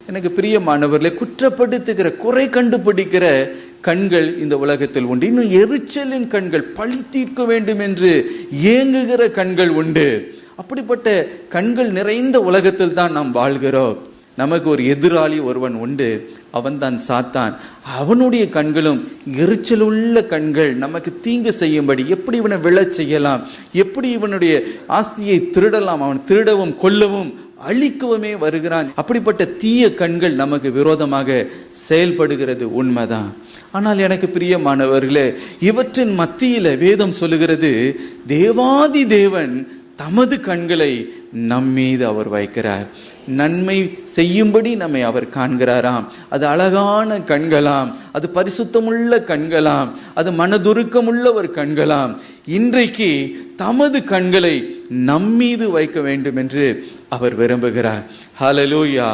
எனக்கு பிரியமானவர்களே, குற்றப்படுத்துகிற, குறை கண்டுபிடிக்கிற கண்கள் இந்த உலகத்தில் உண்டு. இன்னும் எரிச்சலின் கண்கள், பழி தீர்க்க வேண்டும் என்று ஏங்குகிற கண்கள் உண்டு. அப்படிப்பட்ட கண்கள் நிறைந்த உலகத்தில் தான் நாம் வாழ்கிறோம். நமக்கு ஒரு எதிராளி ஒருவன் உண்டு, அவன் தான் சாத்தான். அவனுடைய கண்களும் எரிச்சலுள்ள கண்கள், நமக்கு தீங்கு செய்யும்படி, எப்படி இவனை விழச் செய்யலாம், எப்படி இவனுடைய ஆஸ்தியை திருடலாம், அவன் திருடவும் கொல்லவும் அழிக்கவுமே வருகிறான். அப்படிப்பட்ட தீய கண்கள் நமக்கு விரோதமாக செயல்படுகிறது, உண்மைதான். ஆனால் எனக்கு பிரியமானவர்களே, இவற்றின் மத்தியில வேதம் சொல்லுகிறது, தேவாதி தேவன் தமது கண்களை நம்மீது அவர் வைக்கிறார். நன்மை செய்யும்படி நம்மை அவர் காண்கிறாராம். அது அழகான கண்களாம், அது பரிசுத்தமுள்ள கண்களாம், அது மனதுருக்கமுள்ள ஒரு கண்களாம். இன்றைக்கு தமது கண்களை நம்மீது வைக்க வேண்டும் என்று அவர் விரும்புகிறார். ஹல்லேலூயா.